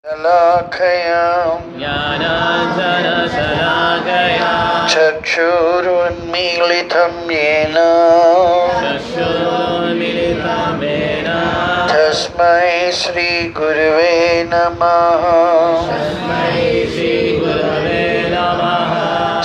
शलाकया ज्ञानाञ्जनशलाकया चक्षुरुन्मीलितं येन चक्षुर्मिलितं येन तस्मै श्रीगुरवे नमः। तस्मै श्रीगुरवे नमः।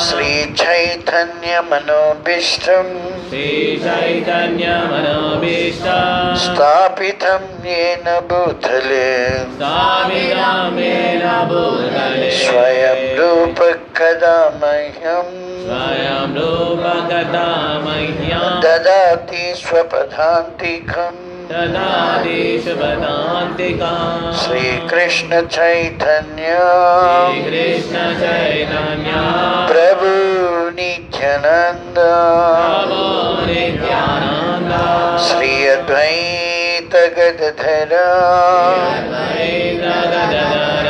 श्रीचैतन्यमनोभीष्टं श्रीचैतन्यमनोभीष्टं स्थापितं येन भूतले स्थापितं येन भूतले स्वयं रूप कदा मह्यं स्वयं रूपकदा मह्यं ददाति स्वपदान्तिकम् ददाति शुभदान्तिकां श्रीकृष्ण चैतन्य श्रीकृष्ण चैतन्य प्रभु नित्यानंद प्रभो नित्यानन्द श्री अद्वैत गदाधर अद्वैत गदाधर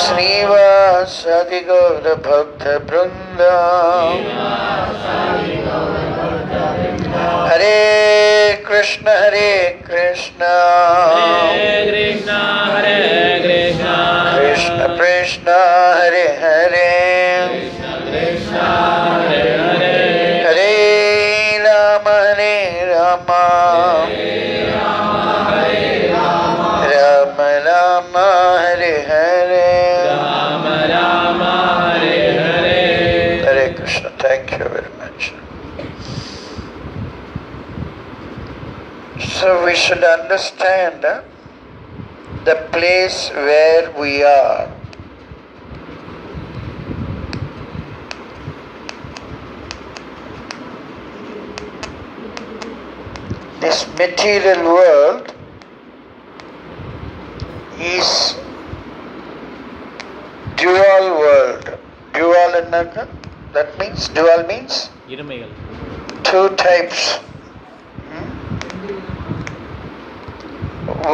श्रीवासादि गौर भक्त वृंद हरे कृष्ण कृष्ण हरे Krishna Krishna Krishna Hare Hare Krishna Hare Hare Hare Ram Ram Ram Hare Hare Ram Ram Hare Hare Hare Krishna. Thank you very much. So we should understand the place where we are. This material world is dual world. Dual ennaga? That means dual means இருமைகள் two types.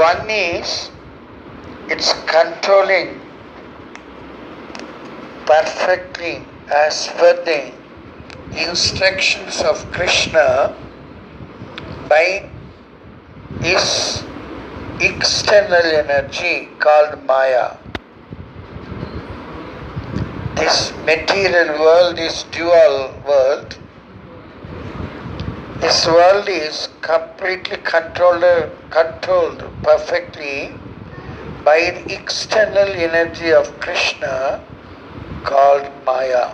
One is it's controlling perfectly as per the instructions of Krishna by his external energy called Maya. This material world is dual world. This world is completely controlled perfectly by the external energy of Krishna called Maya.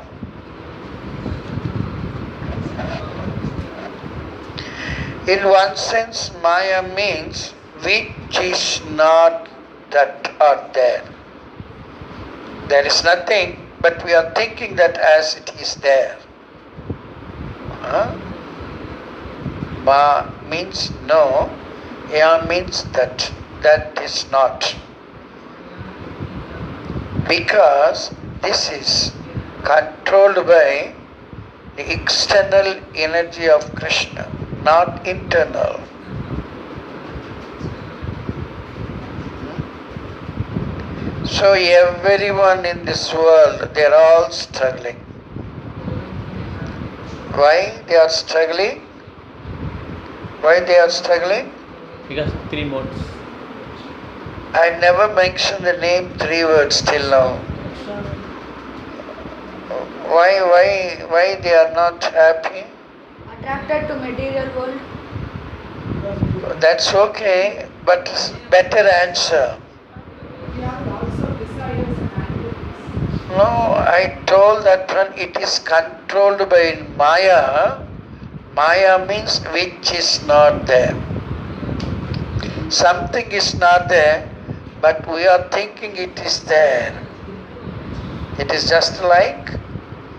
In one sense, Maya means which is not that or there. There is nothing, but we are thinking that as it is there. Ma means no, Ya means that is not. Because this is controlled by the external energy of Krishna, not internal. So everyone in this world, they are all struggling. Why they are struggling? Why they are struggling? because three modes. I never mentioned the name 3 words till now. Why they are not happy? Attracted to material world. That's okay, but better answer. No, I told that one it is controlled by Maya. Maya means which is not there. Something is not there, but we are thinking it is there. It is just like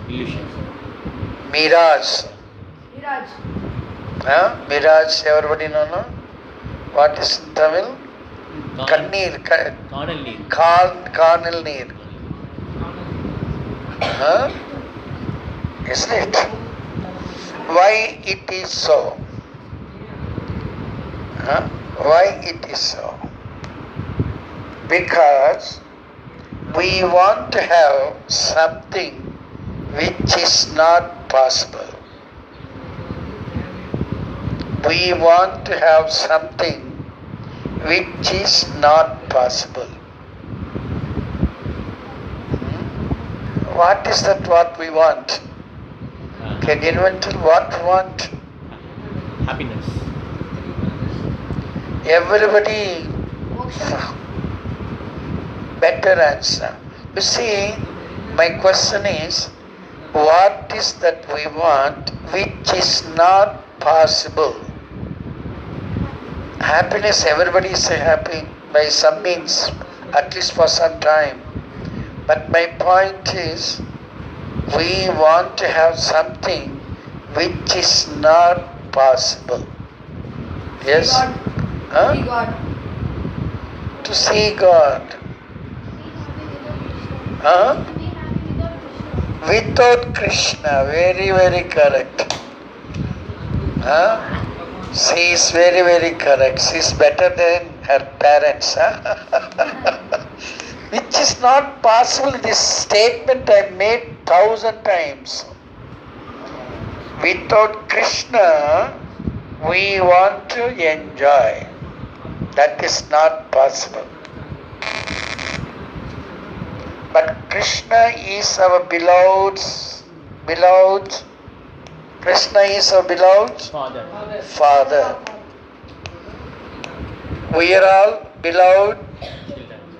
Illusion. mirage. Mirage. Mirage, everybody know, no? What is in Tamil? Kannir. காணல் நீர். Karnal neer. Isn't it? Why it is so? Why it is so? Because we want to have something which is not possible. We want to have something which is not possible. what is that what we want? Can anyone tell what we want? Happiness. Everybody Moksha. better answer. You see, my question is, what is that we want which is not possible? Happiness, everybody is happy by some means, at least for some time. But my point is, we want to have something which is not possible. Yes? God. Huh? See God. To see God. Huh? Without Krishna, very, very correct. Huh? She is very, very correct. She is better than her parents. Huh? Which is not possible. This statement I made 1,000 times. Without Krishna, we want to enjoy. That is not possible. But Krishna is our beloved. Krishna is our beloved Father. Father. We are all beloved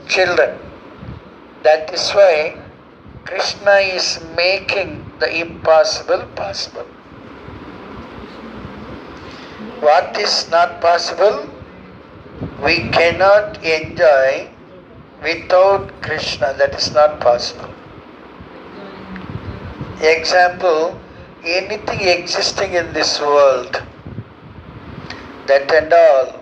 children. That is why Krishna is making the impossible possible. What is not possible? We cannot enjoy without Krishna. That is not possible. Example, anything existing in this world, that and all,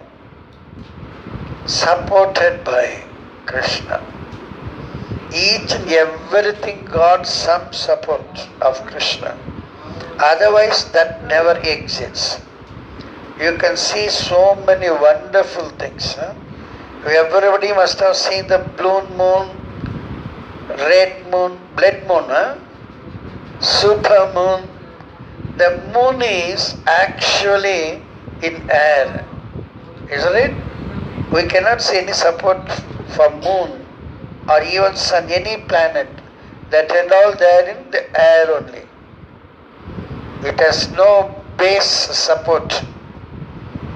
supported by Krishna. Each and everything got some support of Krishna. Otherwise, that never exists. You can see so many wonderful things. Huh? Everybody must have seen the blue moon, red moon, blood moon, huh? Super moon. The moon is actually in air, isn't it? We cannot see any support for moon or even sun, any planet. That and all there in the air only. It has no base support,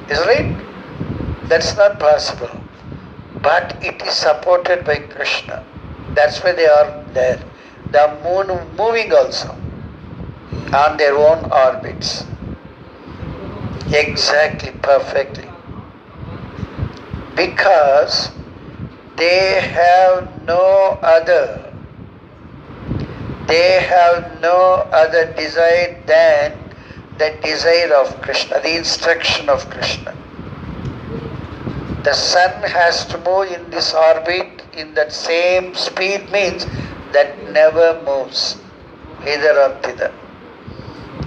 isn't it? That's not possible. But it is supported by Krishna. That's why they are there. They are moving also on their own orbits. Exactly, perfectly. Because they have no other desire than the desire of Krishna, the instruction of Krishna. The sun has to move in this orbit in that same speed, means that never moves hither or thither.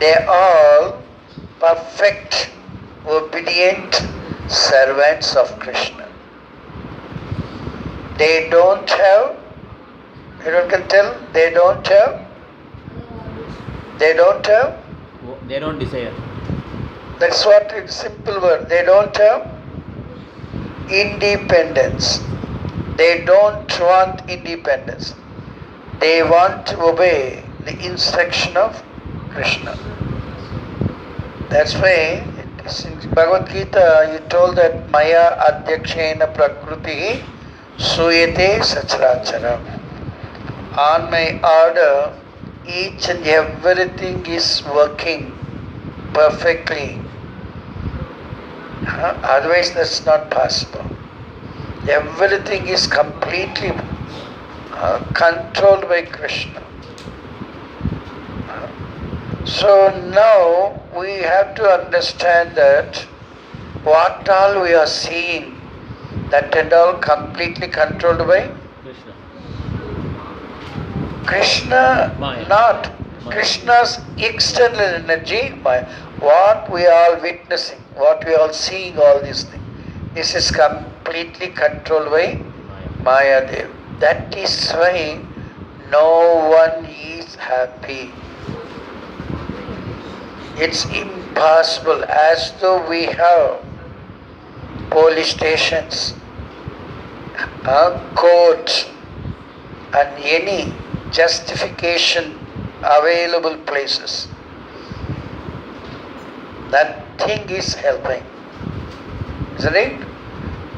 They are all perfect, obedient servants of Krishna. They don't have, anyone can tell, they don't have, They don't desire. that's what it's simple word, they don't have independence. They don't want independence. They want to obey the instruction of Krishna. That's why in Bhagavad Gita you told that Maya Adhyakshena Prakriti Suyate Sacharacharam. On my order, each and everything is working perfectly. Otherwise that's not possible. Everything is completely controlled by Krishna. So now we have to understand that what all we are seeing, that and all completely controlled by Krishna. Krishna, Maya. not Maya. Krishna's external energy. What we are witnessing, what we are seeing, all these things, this is completely controlled by Maya. Mayadev. That is why no one is happy. It's impossible, as though we have police stations, courts, and any justification available places. Nothing is helping. Isn't it?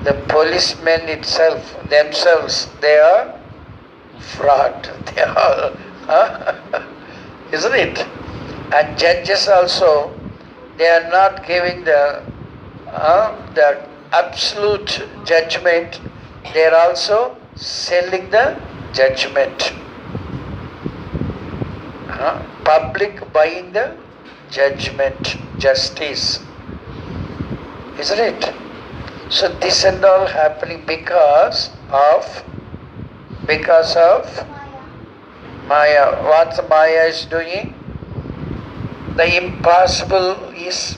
The policemen themselves, they are fraud. They are, isn't it? And judges also, they are not giving the absolute judgment. They are also selling the judgment. Public buying the judgment, justice. Isn't it? So this and all happening because of Maya. What Maya is doing? The impossible is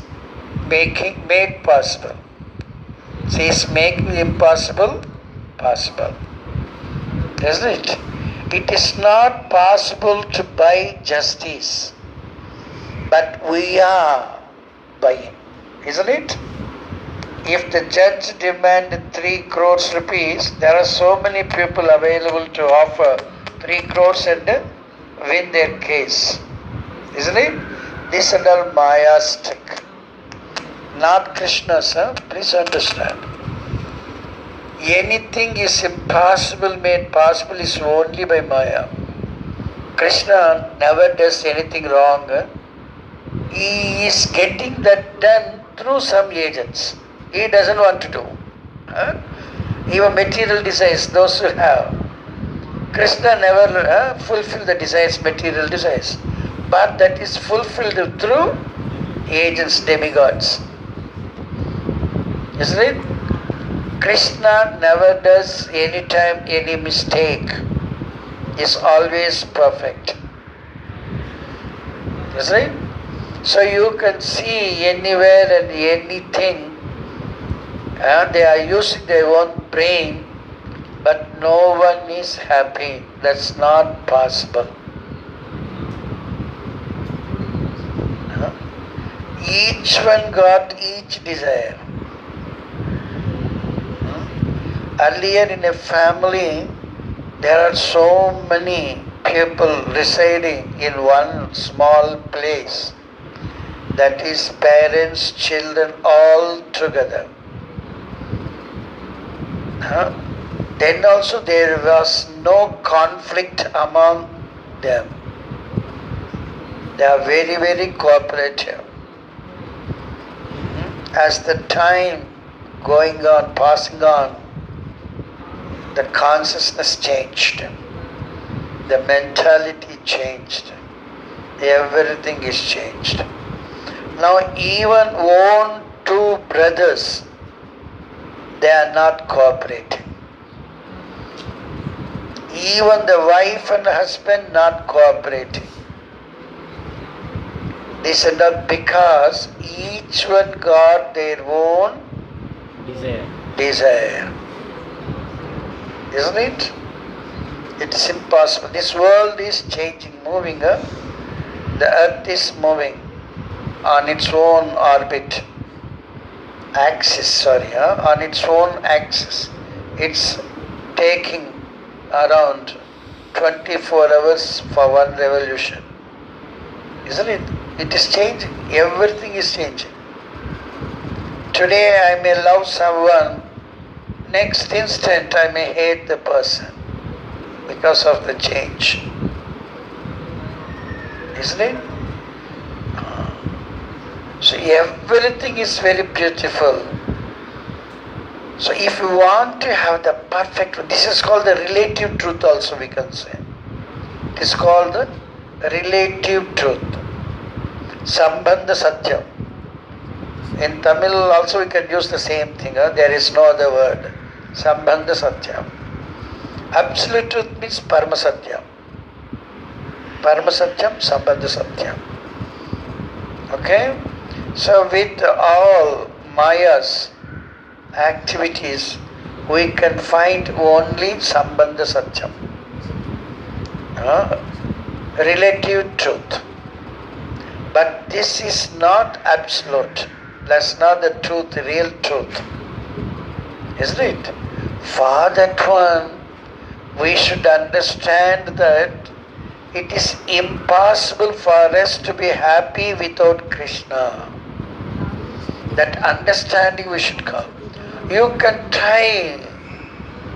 made possible. She is making impossible possible. Isn't it? It is not possible to buy justice, but we are buying. Isn't it? If the judge demanded 3 crores rupees, there are so many people available to offer 3 crores and win their case. Isn't it? This and all Maya's trick. Not Krishna's, please understand. Anything is impossible made possible is only by Maya. Krishna never does anything wrong. He is getting that done through some agents. He doesn't want to do. Even material desires, those who have. Krishna never fulfill the desires, material desires. But that is fulfilled through agents, demigods. Isn't it? Krishna never does any time any mistake. He is always perfect. Isn't it? So you can see anywhere and anything. They are using their own brain, but no one is happy. That's not possible. Each one got each desire. Earlier in a family, there are so many people residing in one small place. That is parents, children, all together. Then also there was no conflict among them. They are very, very cooperative. As the time going on, passing on, the consciousness changed. The mentality changed. Everything is changed. Now even own 2 brothers, they are not cooperating. Even the wife and husband not cooperating. This is not because each one got their own desire. Isn't it? It's impossible. This world is changing, moving. The earth is moving on its own orbit. On its own axis. It's taking around 24 hours for one revolution. Isn't it? It is changing. Everything is changing. Today I may love someone, next instant I may hate the person because of the change. Isn't it? So everything is very beautiful. So if you want to have the perfect, this is called the relative truth also we can say. It is called the relative truth. Sambandha Satyam. In Tamil also we can use the same thing. There is no other word. Sambandha Satyam. Absolute truth means Parama Satyam. Parama Satyam, Sambandha Satyam. Okay? So with all Maya's activities, we can find only Sambandha Satyam. Relative truth. But this is not absolute. That's not the truth, the real truth. Isn't it? For that one, we should understand that It is impossible for us to be happy without Krishna. That understanding we should come. You can try.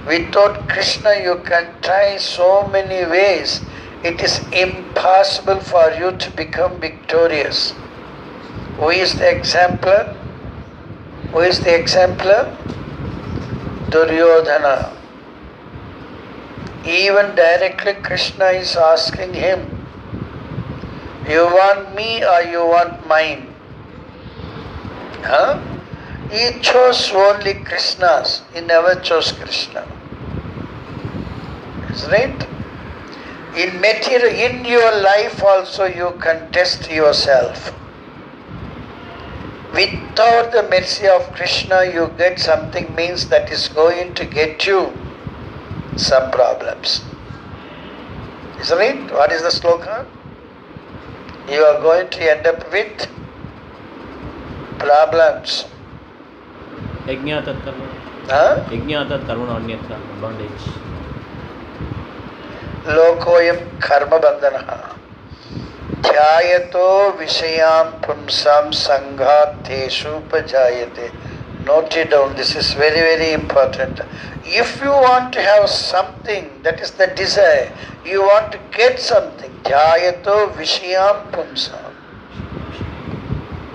Without Krishna, you can try so many ways. It is impossible for you to become victorious. Who is the exemplar? Who is the exemplar? Duryodhana. Even directly Krishna is asking him, you want me or you want mine? Huh? He chose only Krishna's. He never chose Krishna. Is right? In material, in your life also you can test yourself. Without the mercy of Krishna, you get something means that is going to get you some problems. Isn't it? What is the sloka? You are going to end up with problems. Yajnatat karma anyatra, bondage. Lokoyam karma bandhanaha. Dhyayato vishayam pumsam sanghateshu pajayate. Note it down, this is very, very important. If you want to have something, that is the desire, you want to get something, dhyayato vishayam pumsam.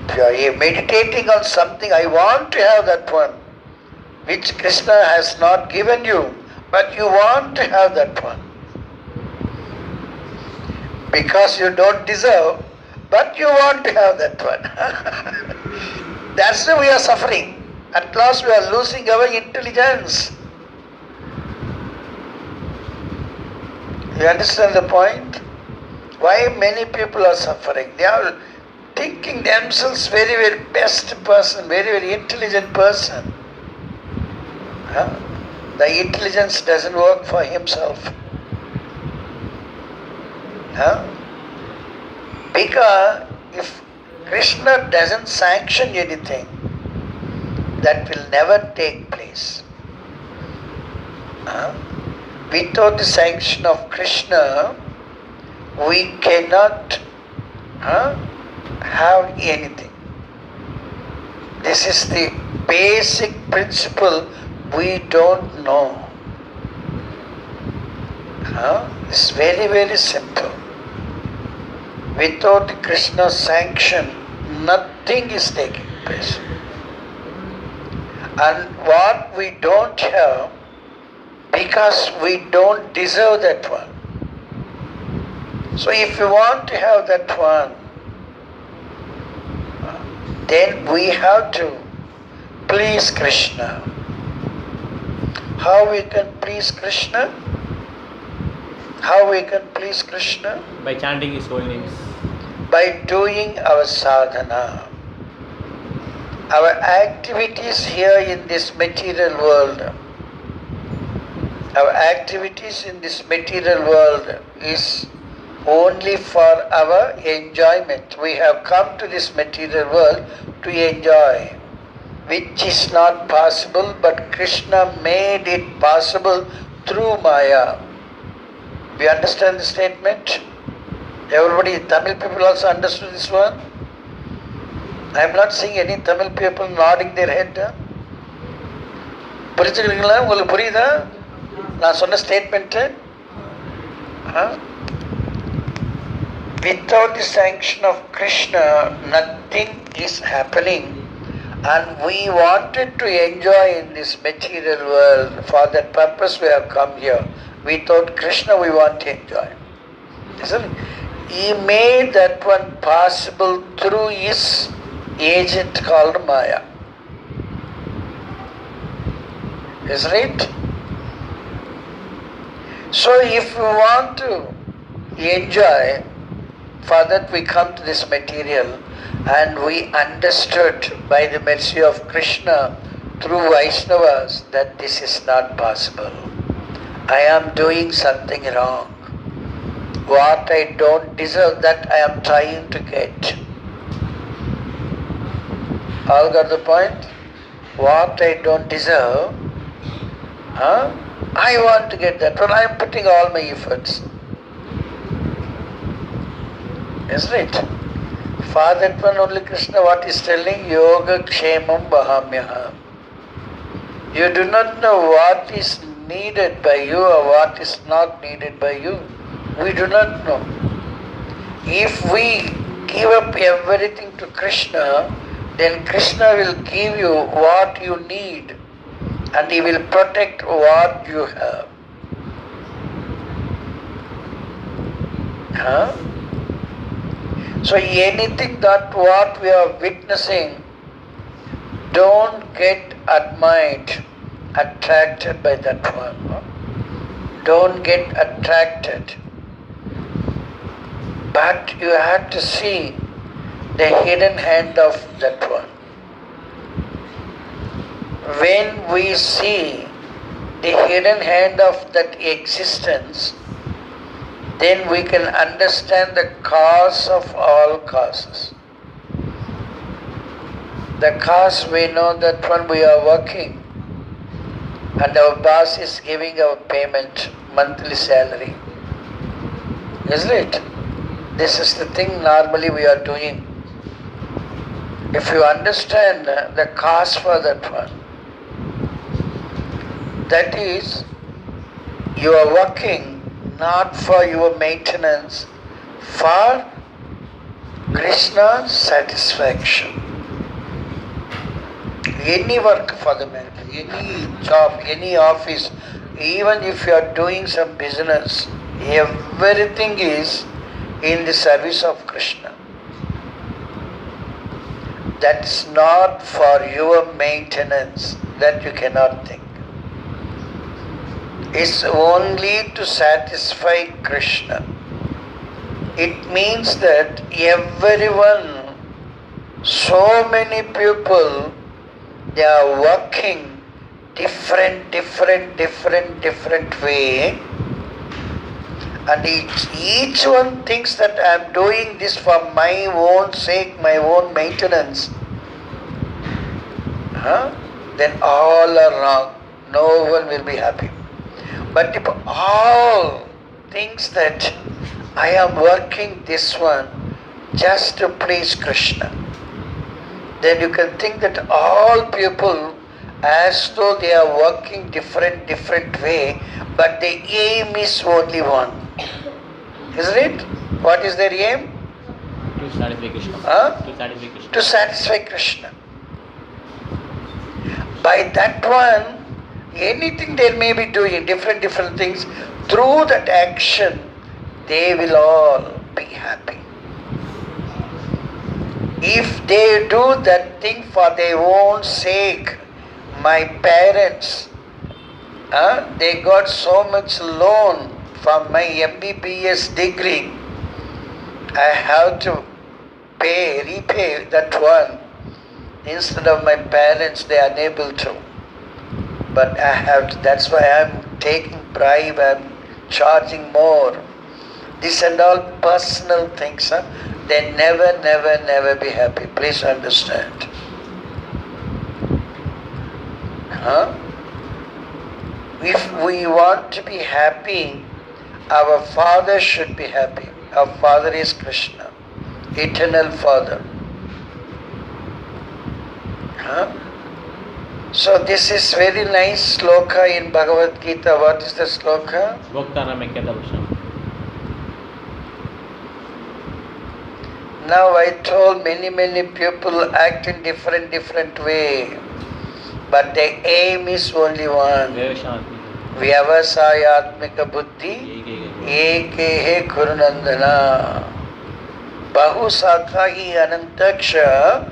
If you are meditating on something, I want to have that one, which Krishna has not given you, but you want to have that one. Because you don't deserve, but you want to have that one. That's why we are suffering. At last we are losing our intelligence. You understand the point? Why many people are suffering? They are thinking themselves very, very best person, very, very intelligent person. Huh? The intelligence doesn't work for himself. Huh? Because if Krishna doesn't sanction anything, that will never take place. Without the sanction of Krishna, we cannot have anything. This is the basic principle we don't know. It's very, very simple. Without Krishna's sanction, nothing is taking place. And what we don't have, because we don't deserve that one. So if you want to have that one, then we have to please Krishna. How we can please Krishna? How we can please Krishna? By chanting his holy names. By doing our sadhana. Our activities here in this material world, our activities in this material world is only for our enjoyment. We have come to this material world to enjoy, which is not possible, but Krishna made it possible through Maya. We understand the statement? Everybody, Tamil people also understood this one? I am not seeing any Tamil people nodding their head. புரிஞ்சுக்கிறீங்களா? உங்களுக்கு புரியுதா நான் சொன்ன statement? Without the sanction of Krishna, nothing is happening, and we wanted to enjoy in this material world. For that purpose we have come here. Without Krishna we want to enjoy. Isn't it? He made that one possible through his agent called Maya. Isn't it? So if we want to enjoy, for that we come to this material, and we understood by the mercy of Krishna through Vaishnavas that this is not possible. I am doing something wrong. What I don't deserve, that I am trying to get. All got the point? What I don't deserve, I want to get that. Well, I am putting all my efforts. Isn't it? For that one only Krishna what is telling? Yoga Kshemam Vahamyaha. You do not know what is needed by you or what is not needed by you. We do not know. If we give up everything to Krishna, then Krishna will give you what you need and He will protect what you have. Huh? So anything that what we are witnessing, don't get attracted by that one. No? Don't get attracted. But you have to see the hidden hand of that one. When we see the hidden hand of that existence, then we can understand the cause of all causes. The cause, we know that when we are working and our boss is giving our payment, monthly salary. Isn't it? This is the thing normally we are doing. If you understand the cause for that one, that is, you are working not for your maintenance, for Krishna's satisfaction. Any work for the matter, any job, any office, even if you are doing some business, everything is in the service of Krishna. That's not for your maintenance, that you cannot think. It's only to satisfy Krishna. It means that everyone, so many people, they are working different way, and each one thinks that I am doing this for my own sake, my own maintenance. Then all are wrong. No one will be happy. But if all thinks that I am working this one just to please Krishna, then you can think that all people as though they are working different way, but the aim is only one. Isn't it? What is their aim? To satisfy Krishna. To satisfy Krishna. To satisfy Krishna. By that one, anything they may be doing, different things, through that action, they will all be happy. If they do that thing for their own sake, my parents, they got so much loan for my MBBS degree, I have to repay that one. Instead of my parents, they are unable to. But I have to, that's why I am taking bribe, I am charging more. This and all personal things, they never be happy. Please understand. If we want to be happy, our Father should be happy. Our Father is Krishna, eternal Father. So this is very nice sloka in Bhagavad Gita. What is the sloka? Now I told many people act in different way, but the aim is only one. Vyavasayatmika buddhi ekehe kurunandana bahusakahi anantaksha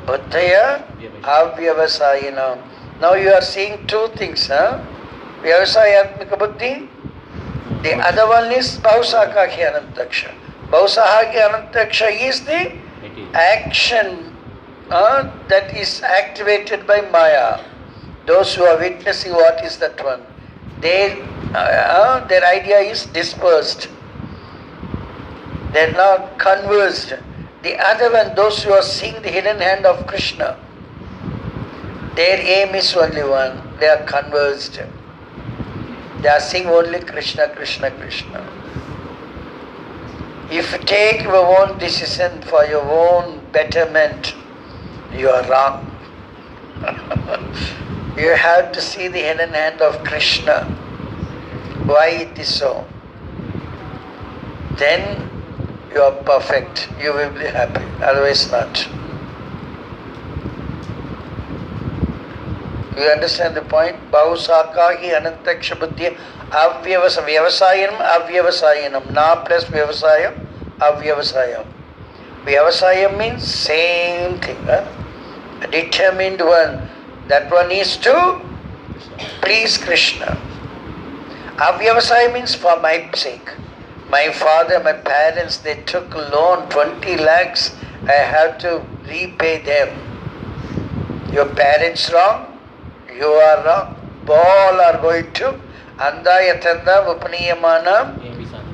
buddhaya avyavasayinam. Now you are seeing two things. Vyavasayatmika buddhi. The other one is bahusakahi anantaksha. Bahusakahi anantaksha is the action that is activated by Maya. Those who are witnessing what is that one, their idea is dispersed. They are not conversed. The other one, those who are seeing the hidden hand of Krishna, their aim is only one. They are conversed. They are seeing only Krishna. If you take your own decision for your own betterment, you are wrong. You have to see the hidden hand of Krishna. Why it is so? Then you are perfect. You will be happy. Otherwise not. You understand the point? Bahusakahi anantaksha buddhi vyavasayanam avyavasayanam. Na plus vyavasayam avyavasayam. Vyavasayam means same thing. A determined one. That one is to please Krishna. Avyavasaya means for my sake. My father, my parents, they took loan 20 lakhs. I have to repay them. Your parents wrong? You are wrong. All are going to anda yatanda upaniyamana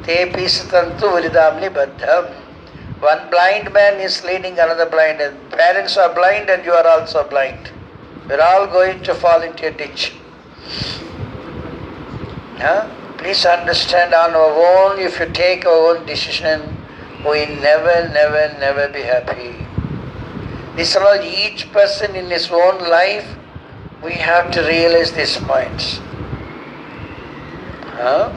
tepi satantu viridamni baddham. One blind man is leading another blind. And parents are blind and you are also blind. We are all going to fall into a ditch. Please understand, on our own, if you take our own decision, we never be happy. This is all, each person in his own life, we have to realize these points. On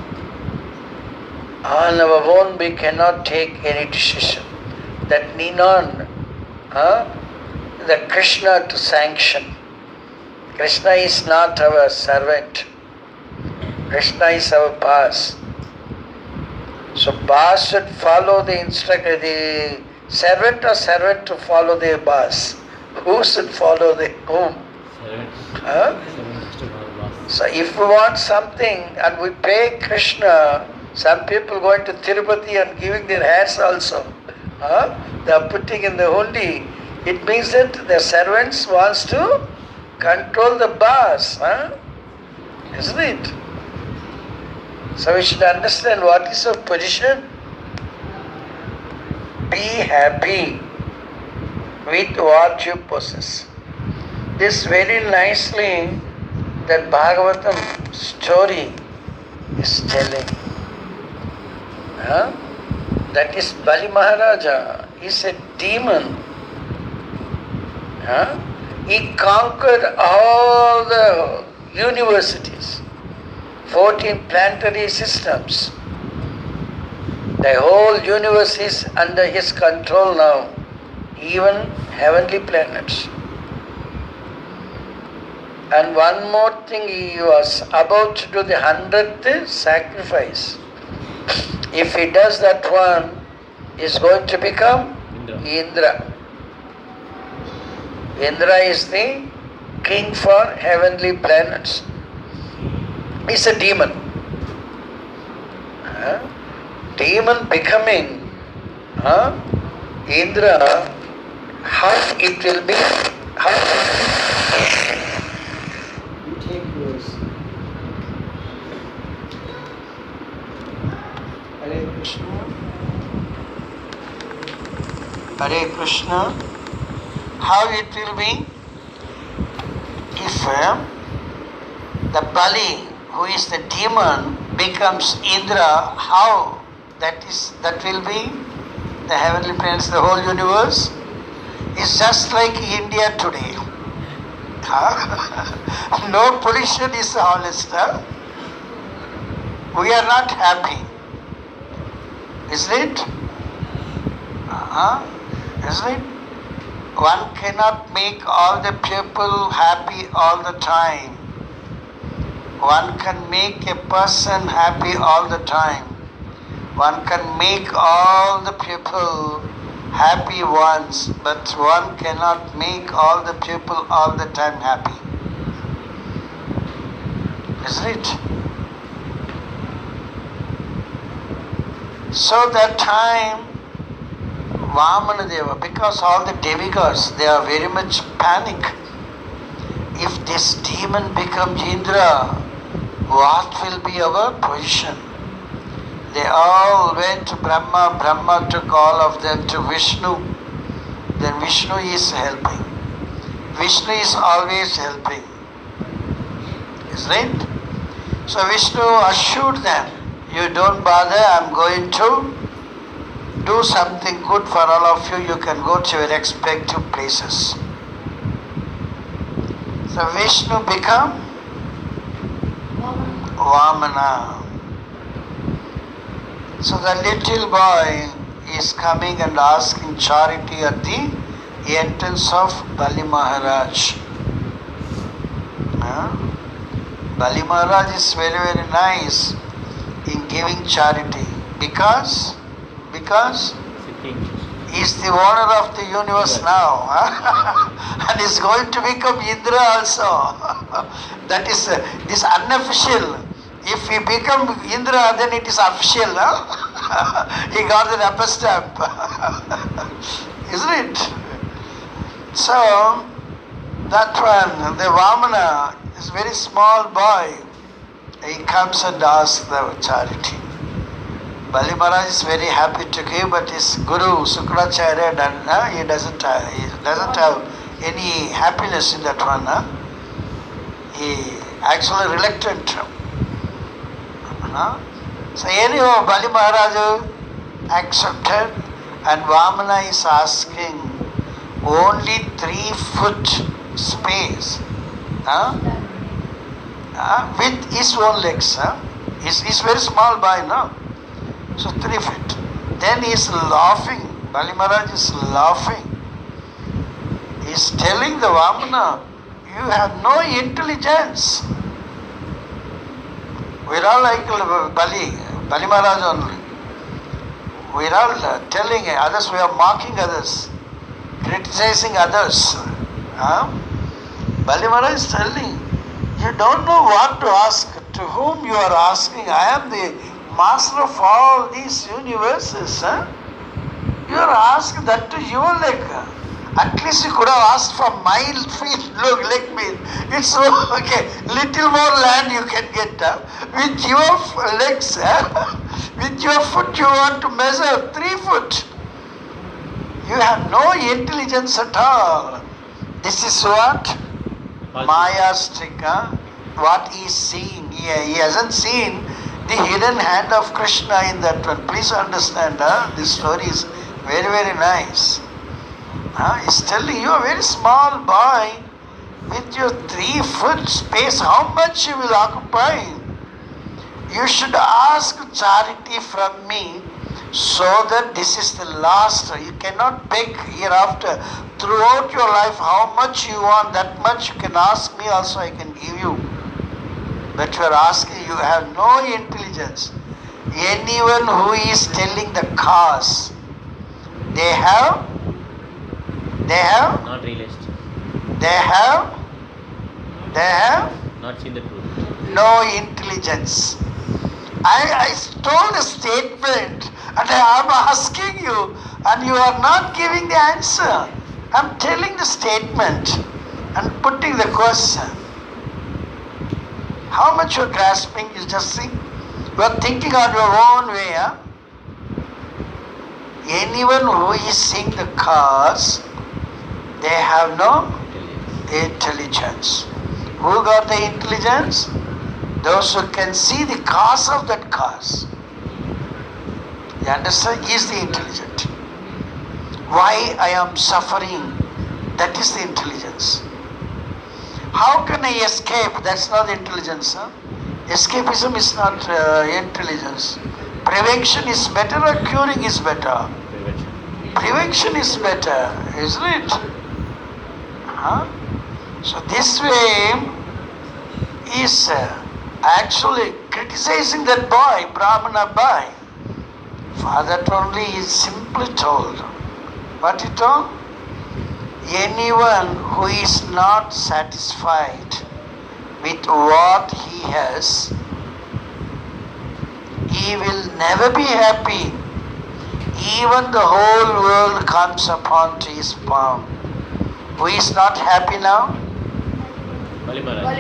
our own, we cannot take any decision. That need on the Krishna to sanction. Krishna is not our servant. Krishna is our boss. So boss should follow the instructor, the servant or servant to follow their boss. Who should follow the whom? So if we want something and we pay Krishna, some people going to Tirupati and giving their hands also. They are putting in the hundi. It means that the servants wants to control the boss. Isn't it? So we should understand what is our position. Be happy with what you possess. This very nicely that Bhagavatam story is telling. That is Bali Maharaja. He is a demon. He conquered all the universities. 14 planetary systems. The whole universe is under his control now, even heavenly planets. And one more thing, he was about to do the 100th sacrifice. If he does that one, he is going to become Indra. Indra is the king for heavenly planets. Is a demon. Demon becoming Indra, how it will be? You take yours. Hare Krishna. Hare Krishna. How it will be? If the Bali, who is the demon, becomes Indra, how that will be the heavenly planets, the whole universe? It's just like India today. No pollution is honest. We are not happy. Isn't it? Isn't it? One cannot make all the people happy all the time. One can make a person happy all the time. One can make all the people happy once, but one cannot make all the people all the time happy. Isn't it? So that time, Vamanadeva, because all the demigods, they are very much panic. If this demon becomes Indra, what will be our position? They all went to Brahma, Brahma took all of them to Vishnu. Then Vishnu is helping. Vishnu is always helping. Isn't it? So Vishnu assured them, you don't bother, I'm going to do something good for all of you, you can go to your respective places. So Vishnu become Vamana. So the little boy is coming and asking charity at the entrance of Bali Maharaj. Bali Maharaj is very, very nice in giving charity because he is the owner of the universe now, and is going to become Indra also. That is this unofficial. If he become Indra, then it is official. He got the rubber stamp, isn't it? So that one, the Vamana, is very small boy. He comes and asks the charity. Bali Maharaj is very happy to give, but his Guru Sukracharya he doesn't have any happiness in that one. He actually reluctant. So anyhow, Bali Maharaj accepted, and Vamana is asking only 3-foot space with his own legs. He's very small boy, no? So 3 feet. Then he is laughing. Bali Maharaj is laughing. He is telling the Vamana, you have no intelligence. We are all like Bali Maharaj only. We are all telling others, we are mocking others, criticizing others. Bali Maharaj is telling, you don't know what to ask, to whom you are asking. I am the master of all these universes. You are asked that to your leg. At least you could have asked for my feet, leg mean. It's okay. Little more land you can get. With your legs, with your foot you want to measure 3 foot. You have no intelligence at all. This is what? Maya's trick. What he is seeing. He hasn't seen the hidden hand of Krishna in that one. Please understand, this story is very, very nice. He's telling you, a very small boy with your 3-foot space, how much you will occupy. You should ask charity from me, so that this is the last. You cannot beg hereafter. Throughout your life, how much you want, that much you can ask me also, I can give you. But you are asking, you have no intelligence. Anyone who is telling the cause, they have not realized, they have not seen the truth. no intelligence. I told a statement and I am asking you and you are not giving the answer. I am telling the statement and putting the question. How much you are grasping, you just see. You are thinking on your own way. Anyone who is seeing the cause, they have no intelligence. Who got the intelligence? Those who can see the cause of that cause. You understand? He is the intelligent. Why I am suffering? That is the intelligence. How can I escape? That's not intelligence. Escapism is not intelligence. Prevention is better or curing is better? Prevention is better, isn't it? So this way is actually criticizing that boy, Brahmana boy. For that only is simply told. What he told? Anyone who is not satisfied with what he has, he will never be happy. Even the whole world comes upon to his palm. Who is not happy now? Bali Maharaj.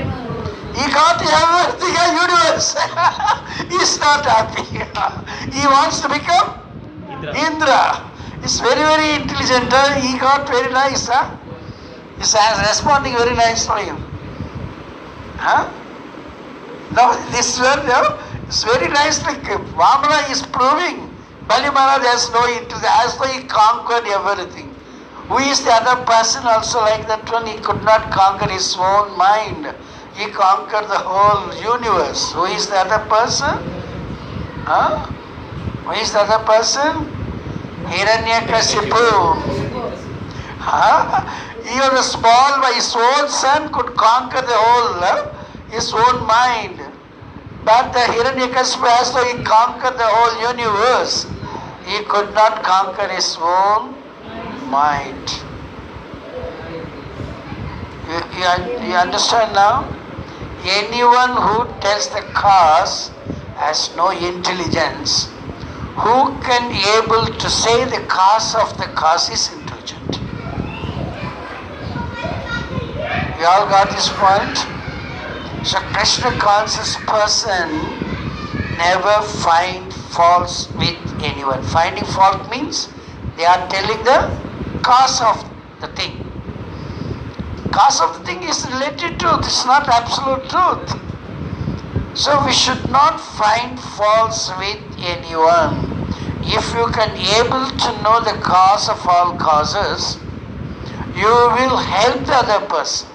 He got everything in the universe. He is not happy. He wants to become Indra. He's very, very intelligent. He got very nice. He's responding very nice for him. Now this one, it's very nicely. Vamana is proving Bali Maharaj has no intelligence, as though he conquered everything. Who is the other person also like that one? He could not conquer his own mind. He conquered the whole universe. Who is the other person? Huh? Who is the other person? Hiranyakashipu. Huh? Even a small, his own son could conquer the whole, his own mind. But the Hiranyakashipu, as though he conquered the whole universe, he could not conquer his own mind. You understand now? Anyone who tells the cause has no intelligence. Who can be able to say the cause of the cause is intelligent? You all got this point? So Krishna conscious person never find faults with anyone. Finding fault means they are telling the cause of the thing. Cause of the thing is related truth, it's not absolute truth. So we should not find faults with anyone. If you can able to know the cause of all causes, you will help the other person.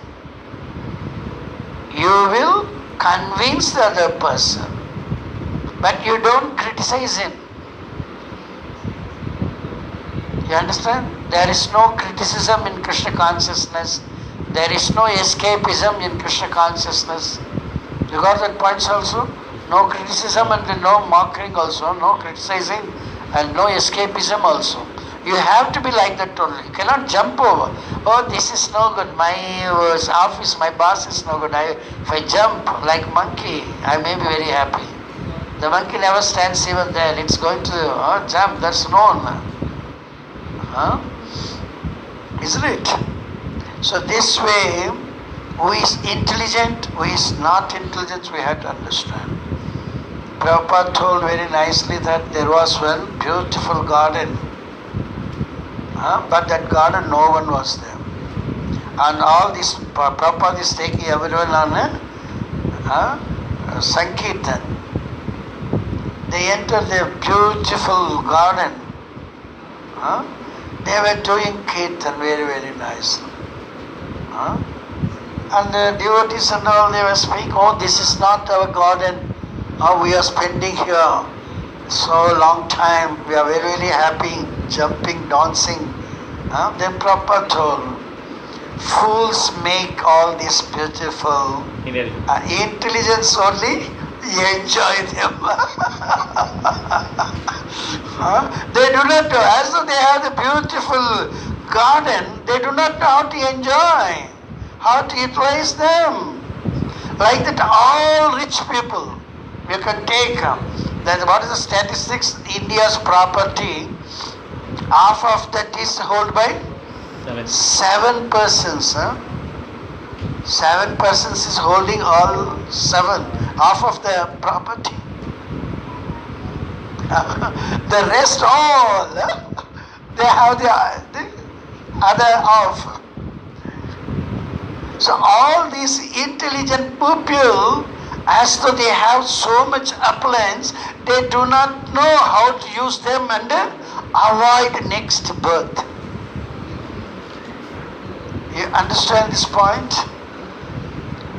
You will convince the other person. But you don't criticize him. You understand? There is no criticism in Krishna consciousness. There is no escapism in Krishna consciousness. You got that points also? No criticism and no mocking also, no criticizing and no escapism also. You have to be like that only. You cannot jump over. Oh, this is no good. My office, my boss is no good. If I jump like monkey, I may be very happy. The monkey never stands even there. It's going to jump. That's known. Huh? Isn't it? So this way, who is intelligent, who is not intelligent, we have to understand. Prabhupada told very nicely that there was one beautiful garden. But that garden, no one was there. And all this, Prabhupada is taking everyone on Sankirtan. They entered the beautiful garden. They were doing Kirtan very, very nicely. And the devotees and all, they were speaking, oh, this is not our garden. Oh, we are spending here so long time. We are very, very happy, jumping, dancing. Then Prabhupada told, fools make all this beautiful. Intelligence only, enjoy them. They do not know, as though they have the beautiful garden, they do not know how to enjoy, how to utilize them. Like that, all rich people, you can take, that what is the statistics, India's property, half of that is held by 7 persons. 7 persons is holding all 7, half of the property. The rest all, they have the other half. So all these intelligent people, as though they have so much opulence, they do not know how to use them and avoid next birth. You understand this point?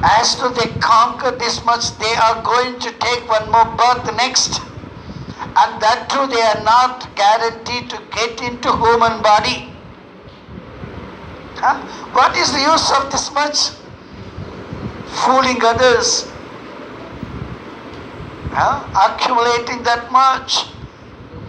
As though they conquer this much, they are going to take one more birth next. And that too, they are not guaranteed to get into human body. What is the use of this much? Fooling others. Accumulating that much.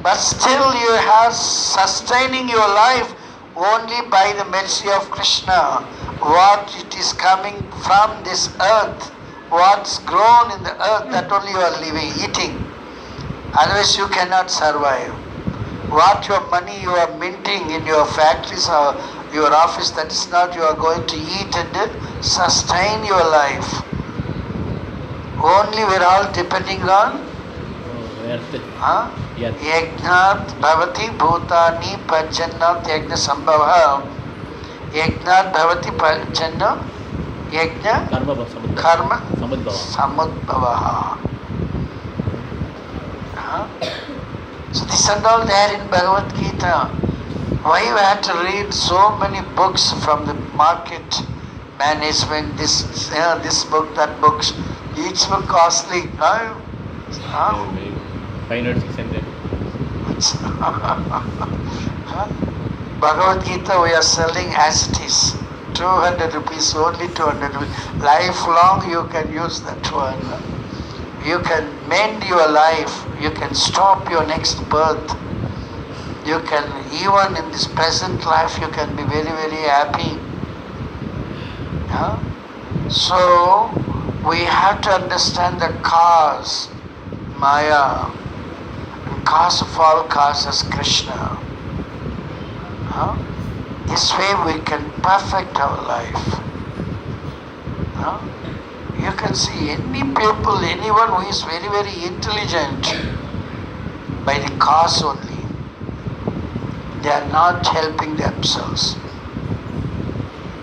But still you are sustaining your life only by the mercy of Krishna. What it is coming from this earth, what's grown in the earth, that only you are living, eating. Otherwise you cannot survive. What your money you are minting in your factories or your office, that is not you are going to eat and sustain your life. Only we are all depending on Yajnat bhavati bhutani pajannat yajna sambhava. Yajnat bhavati pajanna yajna karma samudbhava. So this This and all there in Bhagavad Gita. Why you have to read so many books from the market management, this book, that books, each book costly. Huh? Maybe 500, 600. Huh? Bhagavad Gita we are selling as it is. 200 rupees, only 200 rupees. Lifelong you can use that one. You can mend your life. You can stop your next birth. You can, even in this present life, you can be very, very happy. Huh? So, we have to understand the cause, Maya. And cause of all causes, Krishna. Huh? This way we can perfect our life. Huh? You can see any people, anyone who is very, very intelligent, by the cause only. They are not helping themselves.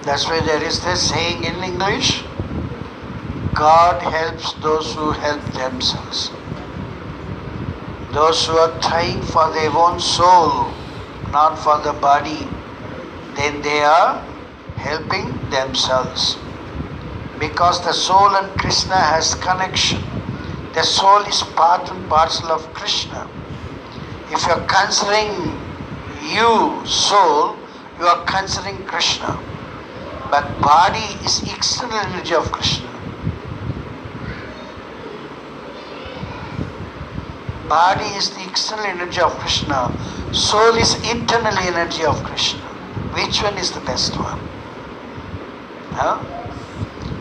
That's why there is this saying in English, God helps those who help themselves. Those who are trying for their own soul, not for the body, then they are helping themselves. Because the soul and Krishna has connection. The soul is part and parcel of Krishna. If you are considering you, soul, you are considering Krishna. But body is external energy of Krishna. Body is the external energy of Krishna. Soul is internal energy of Krishna. Which one is the best one? Huh?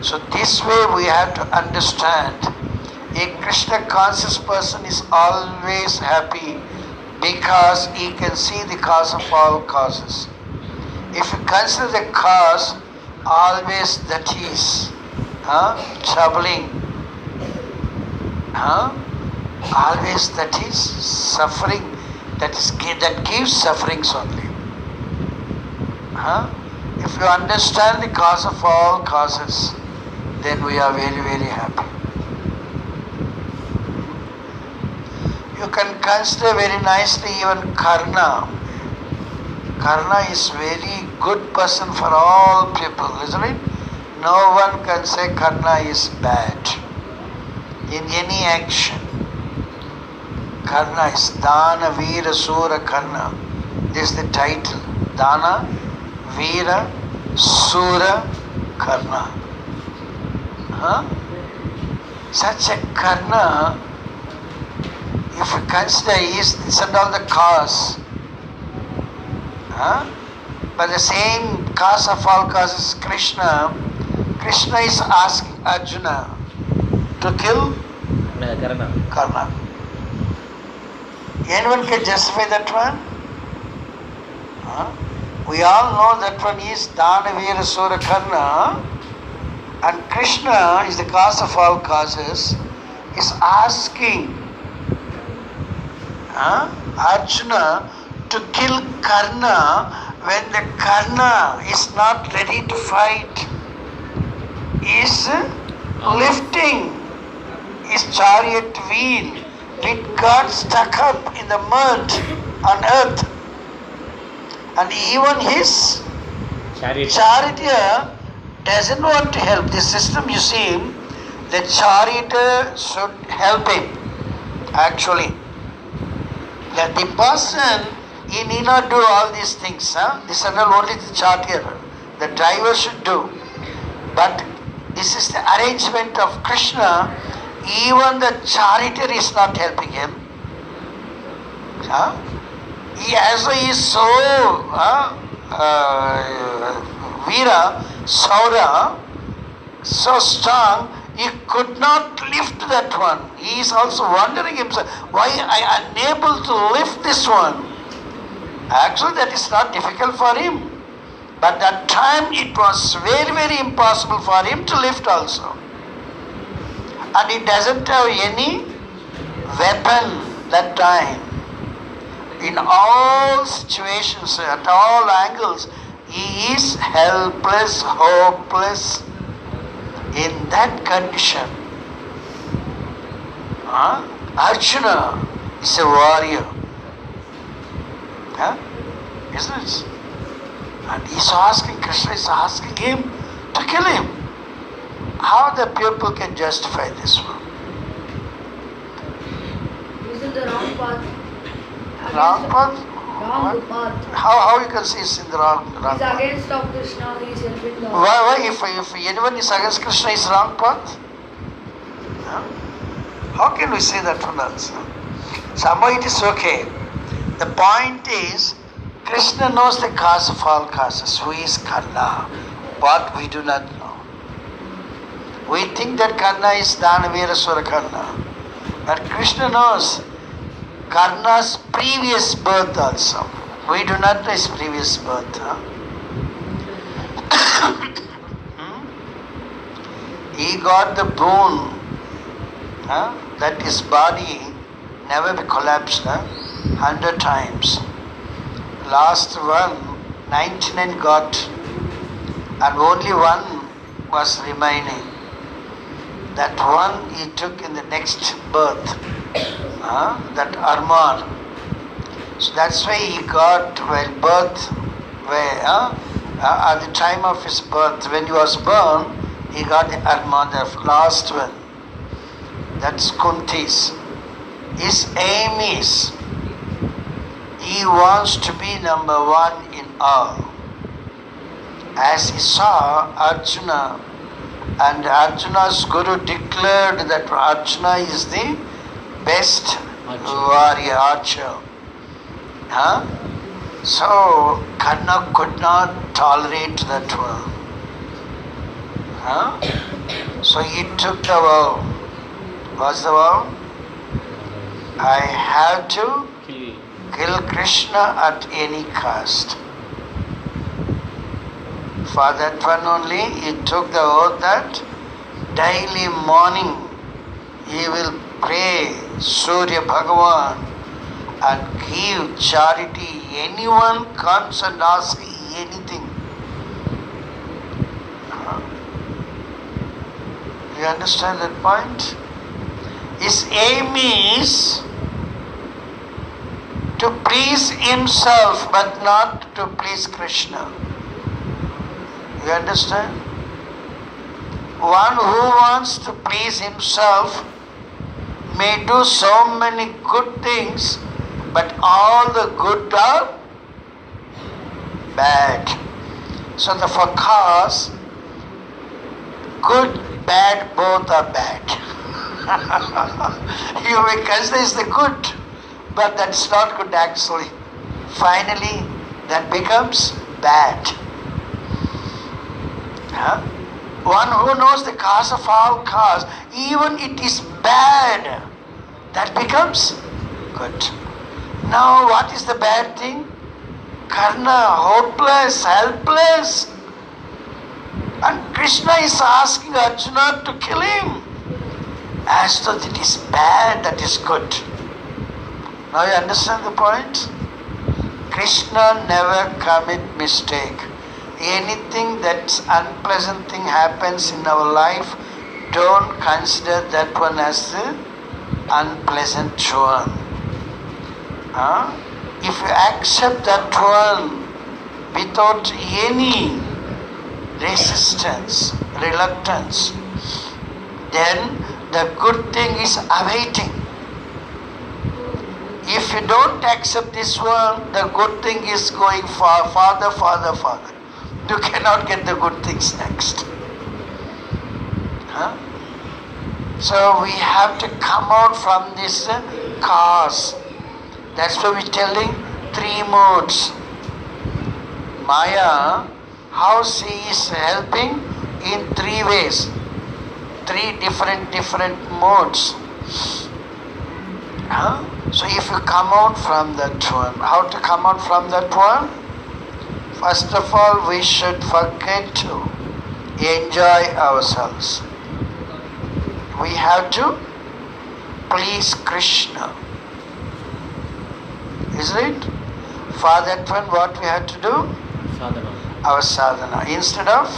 So this way we have to understand. A Krishna conscious person is always happy because he can see the cause of all causes. If you consider the cause, always that is troubling. Always that is suffering, that gives sufferings only. If you understand the cause of all causes, then we are very, very happy. You can consider very nicely even Karna. Karna is very good person for all people, isn't it? No one can say Karna is bad in any action. Karna is Dana Veera Sura Karna. This is the title. Dana Veera Sura Karna. Such a Karna, if you consider this and all the cause, but the same cause of all causes, Krishna is asking Arjuna to kill Karna. Anyone can justify that one? We all know that one is Dana Veera Sura Karna, and Krishna is the cause of all causes, is asking Arjuna to kill Karna when the Karna is not ready to fight, is lifting his chariot wheel. It got stuck up in the mud on earth, and even his charioteer doesn't want to help. The system, you see, the charioteer should help him. Actually, that the person, he need not do all these things. This is only the charioteer, the driver should do. But this is the arrangement of Krishna. Even the charioteer is not helping him. He is so Veera, Saura, so strong, he could not lift that one. He is also wondering himself, why I am unable to lift this one? Actually, that is not difficult for him. But that time it was very, very impossible for him to lift also. And he doesn't have any weapon that time. In all situations, at all angles, he is helpless, hopeless. In that condition, Arjuna is a warrior. Huh? Isn't it? And he's asking, Krishna is asking him to kill him. How the people can justify this one? He's in the wrong path. Wrong path? Wrong What? path. How you can say it's in the wrong He's path? against of Krishna. He's helping the. Why if anyone is against Krishna is wrong path? Huh? How can we say that one also? Somehow it is okay. The point is, Krishna knows the cause of all causes. Who is Karna? What we do not know. We think that Karna is Danavirasura Karna. But Krishna knows Karna's previous birth also. We do not know his previous birth. Huh? He got the boon that his body never be collapsed 100 times. Last one, 99 got, and only one was remaining. That one he took in the next birth, that armor. So that's why he got birth, at the time of his birth, when he was born, he got the armor, the last one. That's Kunti's. His aim is, he wants to be number one in all. As he saw Arjuna, and Arjuna's Guru declared that Arjuna is the best warrior, archer. So Karna could not tolerate that one. So he took the vow. What's the vow? I have to kill Krishna at any cost. For that one only, he took the oath that daily morning he will pray Surya Bhagavan and give charity. Anyone comes and asks anything. You understand that point? His aim is to please himself but not to please Krishna. You understand? One who wants to please himself may do so many good things, but all the good are bad. So for cause, good, bad, both are bad. You may consider it's the good, but that's not good actually. Finally, that becomes bad. One who knows the cause of all cause, even it is bad, that becomes good. Now what is the bad thing? Karna, hopeless, helpless. And Krishna is asking Arjuna to kill him. As though it is bad, that is good. Now you understand the point? Krishna never commit mistake. Anything that's unpleasant thing happens in our life, don't consider that one as the unpleasant one. If you accept that one without any resistance, reluctance, then the good thing is awaiting. If you don't accept this one, the good thing is going farther. You cannot get the good things next. So we have to come out from this cause. That's why we're telling 3 modes. Maya, how she is helping in 3 ways. 3 different modes. So if you come out from that one, how to come out from that one? First of all, we should forget to enjoy ourselves. We have to please Krishna. Isn't it? For that one, what we have to do? Sadhana. Our sadhana. Instead of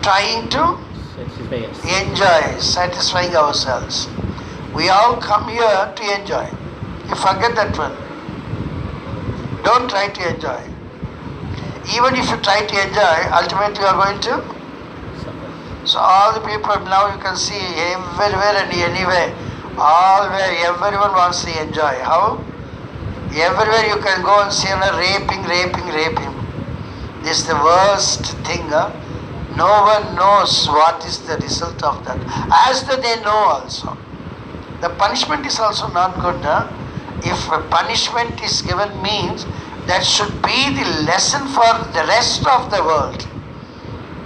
trying to satisfy us. Enjoy, satisfying ourselves. We all come here to enjoy. You forget that one. Don't try to enjoy. Even if you try to enjoy, ultimately you are going to. Suffer. So all the people now you can see everywhere and anywhere, everyone wants to enjoy. How? Everywhere you can go and see raping. This is the worst thing. No one knows what is the result of that. As though they know also. The punishment is also not good. If a punishment is given means that should be the lesson for the rest of the world.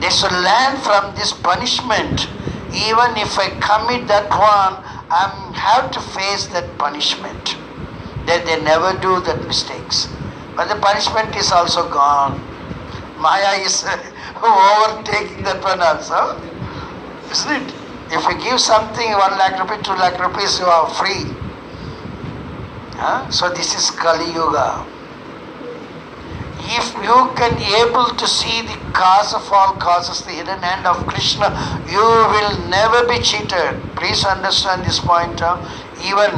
They should learn from this punishment. Even if I commit that one, I have to face that punishment. That they never do that mistakes. But the punishment is also gone. Maya is overtaking that one also. Isn't it? If you give something 1 lakh rupees, 2 lakh rupees, you are free. So this is Kali Yuga. If you can able to see the cause of all causes, the hidden hand of Krishna, you will never be cheated. Please understand this point. Even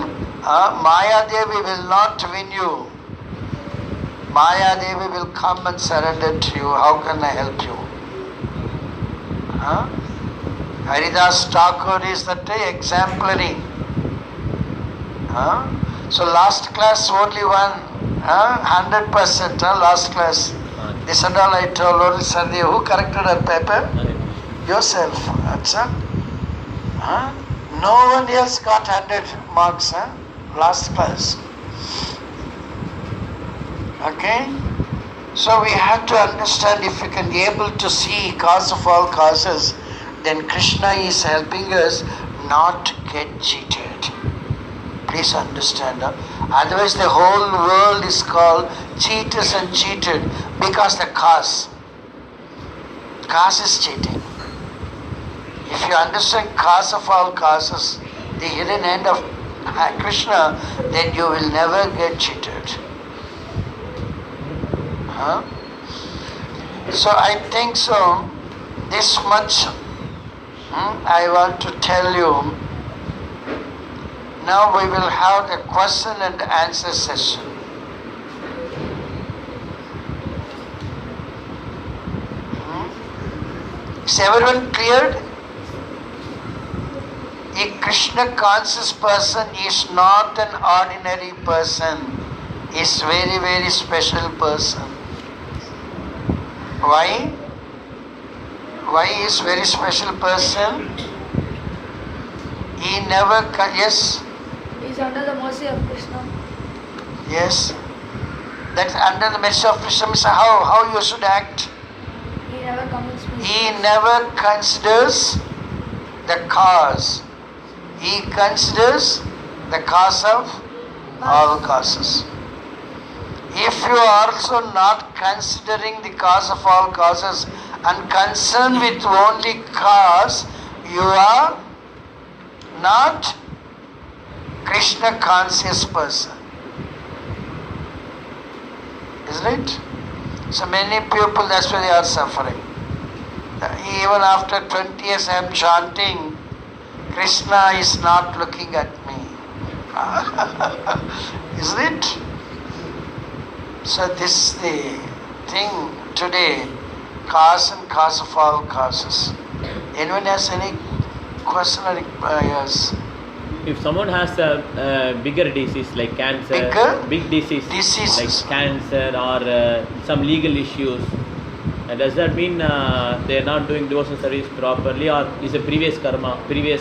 Maya Devi will not win you. Maya Devi will come and surrender to you. How can I help you? Haridas Thakur is that exemplary. So last class only one, 100%, last class. This and all I told only Sunday. Who corrected her paper? Yourself. No one else got 100 marks, last class. Okay? So we have to understand, if we can be able to see cause of all causes, then Krishna is helping us not to get cheated. Please understand. Otherwise the whole world is called cheaters and cheated because the cause is cheating. If you understand cause of all causes, the hidden end of Krishna, then you will never get cheated. So I think so, this much I want to tell you. Now we will have a question and answer session. Is everyone cleared? A Krishna conscious person is not an ordinary person. He is very, very special person. Why? Why is very special person? He never, yes? He is under the mercy of Krishna. Yes. That under the mercy of Krishna means how you should act. He never commits mistakes. He never considers the cause. He considers the cause of all causes. If you are also not considering the cause of all causes and concerned with only cause, you are not Krishna conscious person. Isn't it? So many people, that's why they are suffering. Even after 20 years I am chanting, Krishna is not looking at me. Isn't it? So this is the thing today, cause and cause of all causes. Anyone has any question or yes? If someone has a bigger disease like cancer, big Diseases. like cancer or some legal issues, does that mean they are not doing devotional service properly, or is the previous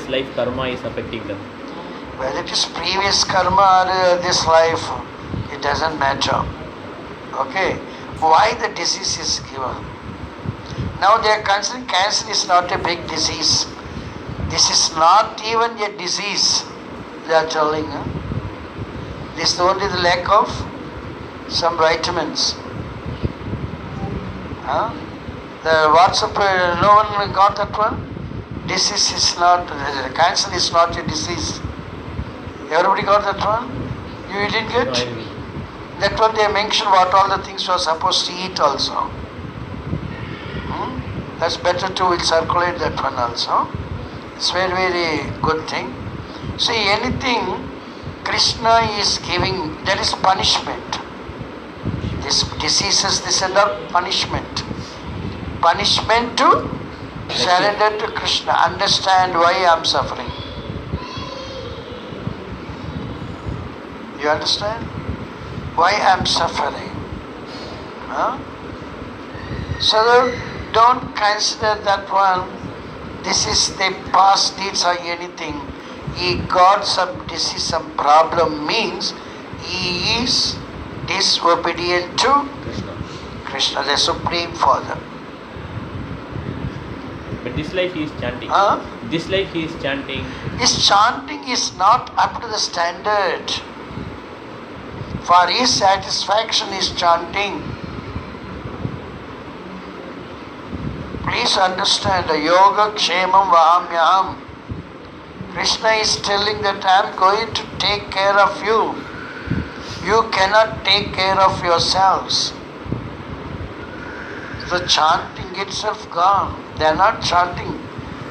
life karma is affecting them? Whether it is previous karma or this life, it doesn't matter. Okay? Why the disease is given? Now they are considering cancer is not a big disease. This is not even a disease, they are telling. This is only the lack of some vitamins. The WhatsApp, no one got that one? Disease is not, cancer is not a disease. Everybody got that one? You didn't get? No, I didn't. That one they mentioned what all the things you are supposed to eat also. That's better to will circulate that one also. It's very, very good thing. See, anything Krishna is giving, that is punishment. This diseases, this and that, punishment. Punishment to surrender to Krishna. Understand why I am suffering. You understand? Why I am suffering. Huh? So don't consider that one, this is the past deeds or anything. He got some disease, some problem, means he is disobedient to Krishna, the Supreme Father. But this life he is chanting. Huh? This life he is chanting. His chanting is not up to the standard. For his satisfaction is chanting. Please understand, the yoga kshemam vahamyam. Krishna is telling that I am going to take care of you. You cannot take care of yourselves. The chanting itself gone. They are not chanting.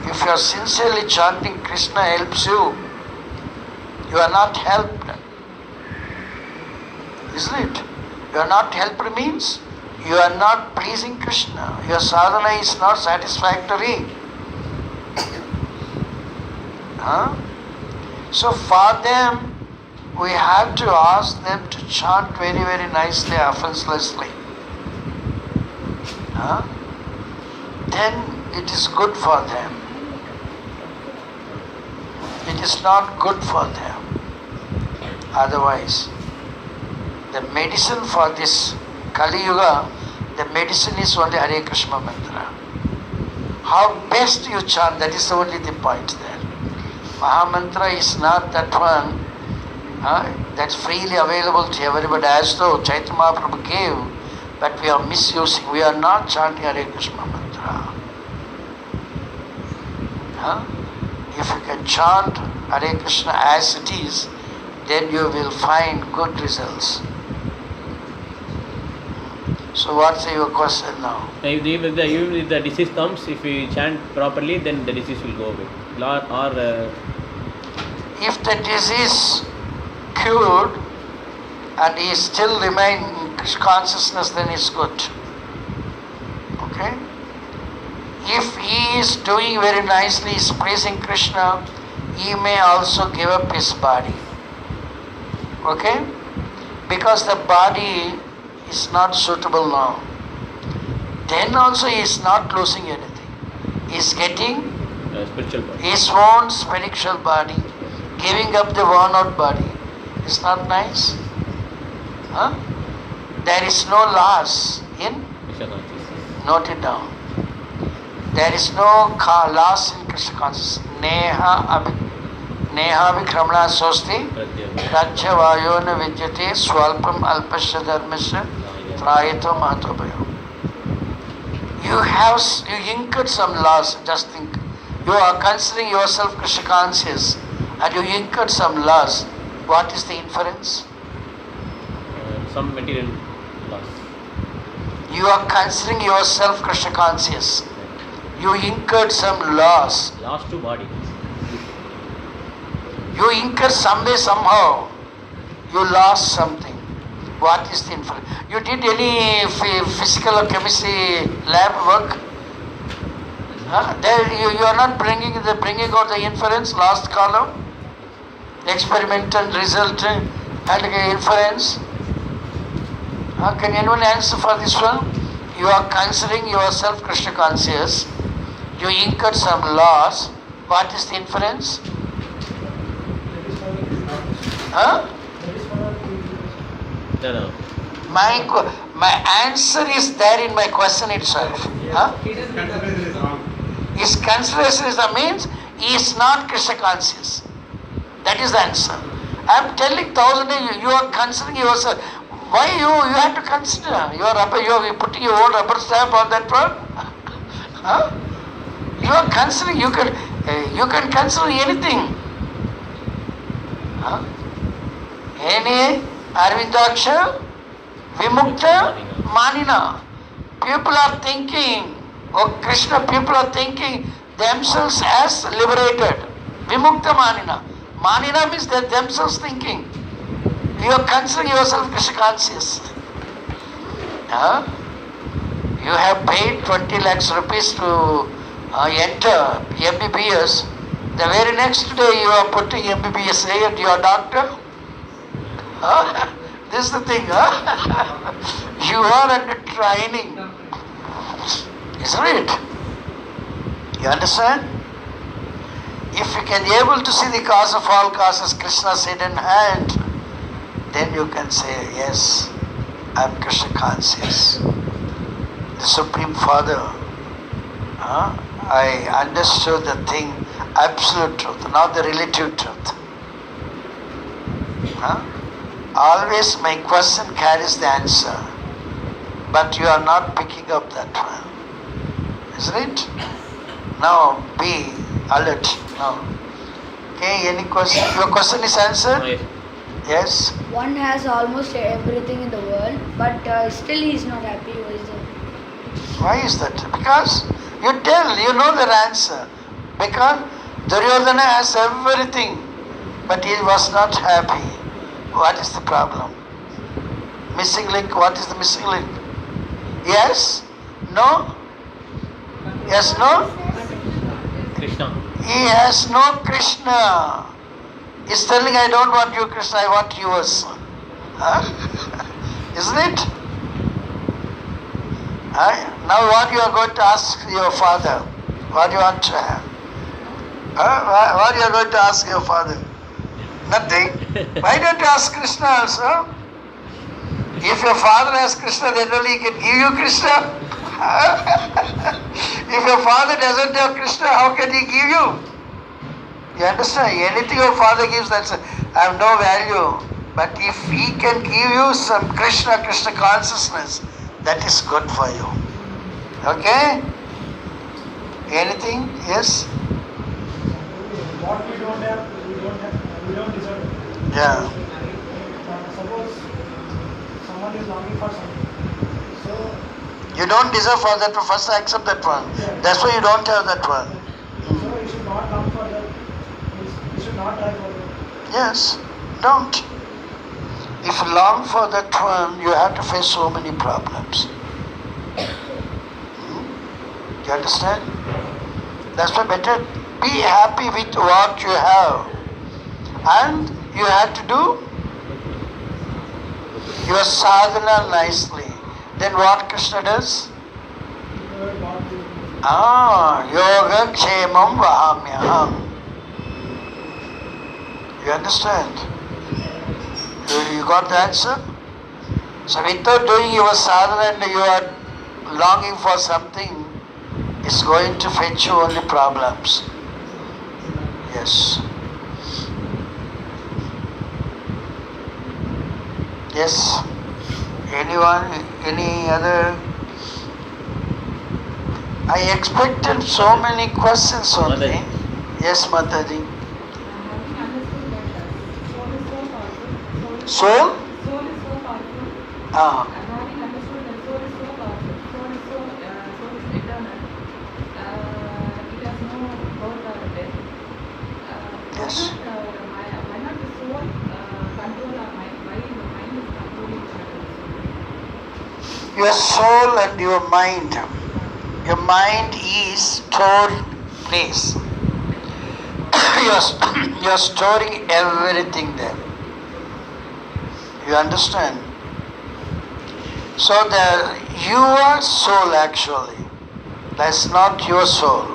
If you are sincerely chanting, Krishna helps you. You are not helped. Isn't it? You are not helped means you are not pleasing Krishna. Your sadhana is not satisfactory. Huh? So for them, we have to ask them to chant very, very nicely, offenselessly. Huh? Then it is good for them. It is not good for them. Otherwise, the medicine for this Kali Yuga, the medicine is only Hare Krishna mantra. How best you chant, that is only the point there. Mahamantra is not that one that's freely available to everybody, as though Chaitanya Mahaprabhu gave, but we are misusing. We are not chanting Hare Krishna mantra. If you can chant Hare Krishna as it is, then you will find good results. So what's your question now? Even if the disease comes, if we chant properly, then the disease will go away. Or if the disease cured and he still remain in consciousness, then it's good. Okay? If he is doing very nicely, is praising Krishna, he may also give up his body. Okay? Because the body is not suitable now. Then also he is not losing anything. He is getting spiritual body. his own spiritual body, giving up the worn out body. It's not nice? Huh? There is no loss in, note it down. There is no loss in Krishna consciousness. Neha vikramana sosti rajya vayona vidyate swalpam alpasya dharmasya trayato mahatobhayo. You incurred some loss. Just think. You are considering yourself Krishna conscious and you incurred some loss. What is the inference? Some material loss. You are considering yourself Krishna conscious. You incurred some loss. Loss to body. You incurred some way, somehow. You lost something. What is the inference? You did any physical or chemistry lab work? There you are not bringing out the inference, last column. Experimental result and inference. Can anyone answer for this one? You are considering yourself Krishna conscious. You incurred some loss. What is the inference? No. My answer is there in my question itself. His consideration is means he is not Krishna conscious. That is the answer. I am telling thousand times, you are considering yourself. Why you have to consider? You are putting your own rubber stamp on that one? You are considering, you can consider anything. Any Arvindaksha, Vimukta, Manina. People are thinking, oh Krishna, people are thinking themselves as liberated. Vimukta Manina. Manina means they themselves thinking. You are considering yourself Krishna conscious. Huh? You have paid 20 lakhs rupees to enter MBBS. The very next day you are putting MBBS at your doctor. Huh? This is the thing. Huh? You are under training. Isn't it? You understand? If you can be able to see the cause of all causes, Krishna's hidden hand, then you can say, yes, I am Krishna conscious. The Supreme Father, I understood the thing, absolute truth, not the relative truth. Always my question carries the answer, but you are not picking up that one. Isn't it? Now be alert. Now. Okay, any question? Your question is answered? Yes? One has almost everything in the world, but still he is not happy. Why is that? Because you know the answer. Because Duryodhana has everything, but he was not happy. What is the problem? Missing link, what is the missing link? Yes? No? Yes, no? Krishna. He has no Krishna. He's telling, I don't want you, Krishna, I want yours. Huh? Isn't it? Now what you are going to ask your father? What you want to have? What you are going to ask your father? Nothing. Why don't you ask Krishna also? If your father has Krishna, then only he can give you Krishna. If your father doesn't have Krishna, how can he give you? You understand? Anything your father gives, that's I have no value. But if he can give you some Krishna consciousness, that is good for you. Okay? Anything? Yes? What we don't have, we don't deserve it. Yeah. Suppose someone is longing for something. So, You don't deserve for that one. First accept that one. That's why you don't have that one. so you should not long for that. You should not try for that. Yes. Don't. If you long for that one, you have to face so many problems. You understand? That's why better be happy with what you have. And you have to do your sadhana nicely. Then what Krishna does? Yoga kshemam vahamyaham. You understand? You got the answer? So without doing your sadhana and you are longing for something, it's going to fetch you only problems. Yes. Yes. Anyone? Any other? I expected so many questions only. Mataji. Yes, Mataji. Soul is Soul? so powerful. Ah. And having understood that soul is so powerful, soul is eternal. It has no birth or death. Yes. Why not the soul control our mind? Why the mind is controlling our soul? Your soul and your mind. Your mind is stored place. You're storing everything there. You understand? So your soul actually, that's not your soul.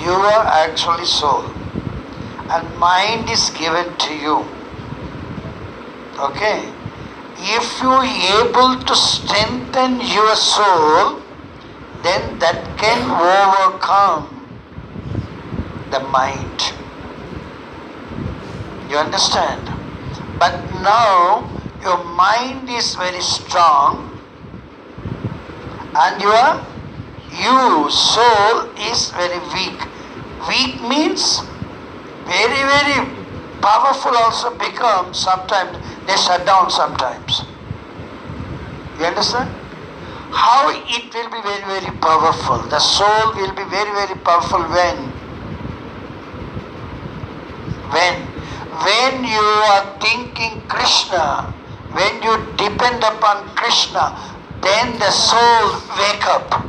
You are actually soul. And mind is given to you. Okay? If you are able to strengthen your soul, then that can overcome the mind. You understand? But now your mind is very strong and your soul is very weak. Weak means very, very powerful also become sometimes, they shut down sometimes. You understand? How it will be very, very powerful. The soul will be very, very powerful when you are thinking Krishna, when you depend upon Krishna, then the soul wake up.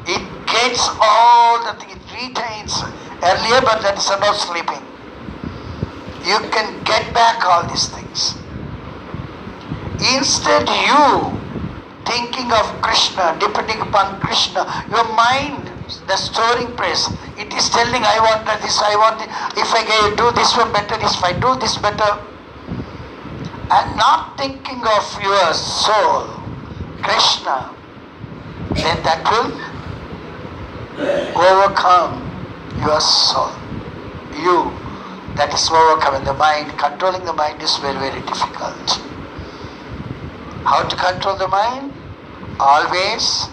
It gets all that it retains earlier, but that is about sleeping. You can get back all these things. Instead, you thinking of Krishna, depending upon Krishna, your mind, the storing place, it is telling, I want this, I want it. If I do this one better, if I do this better, and not thinking of your soul, Krishna, then that will overcome your soul. You, that is overcoming the mind. Controlling the mind is very, very difficult. How to control the mind? Always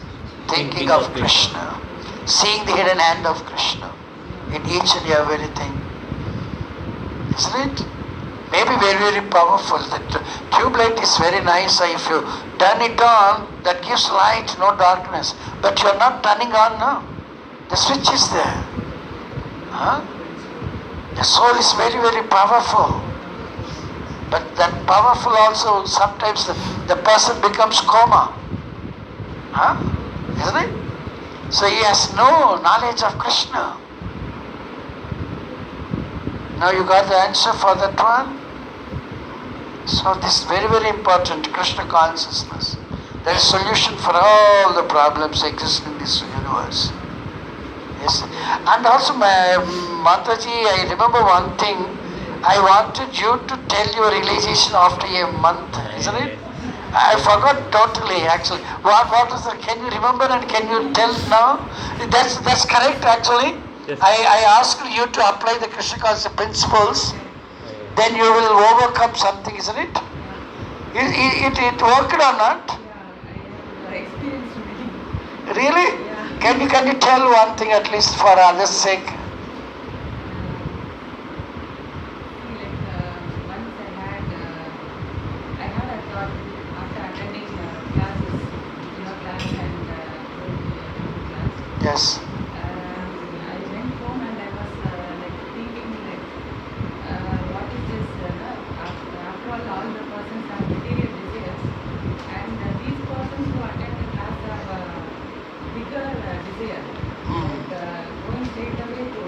thinking of Krishna, seeing the hidden hand of Krishna in each and everything. Isn't it? Maybe very, very powerful. The tube light is very nice. If you turn it on, that gives light, no darkness. But you are not turning on now. The switch is there. Huh? The soul is very, very powerful. But that powerful also, sometimes the person becomes coma. Huh? Isn't it? So he has no knowledge of Krishna. Now you got the answer for that one? So this is very, very important, Krishna consciousness. There is solution for all the problems existing in this universe. Yes. And also, Mataji, I remember one thing. I wanted you to tell your realization after a month, isn't it? I forgot totally, actually. What was that? Can you remember and can you tell now? That's correct, actually. Yes. I asked you to apply the Krishna consciousness principles. Then you will overcome something, isn't it? It worked or not? Yeah, I experienced many. Really? Yeah. Can you tell one thing at least for others' sake? Once I had a thought after attending classes, class and class. Yes. I went home and I was thinking what is this? After all the persons have material desires, and these persons who attend the class have bigger desire, going straight away to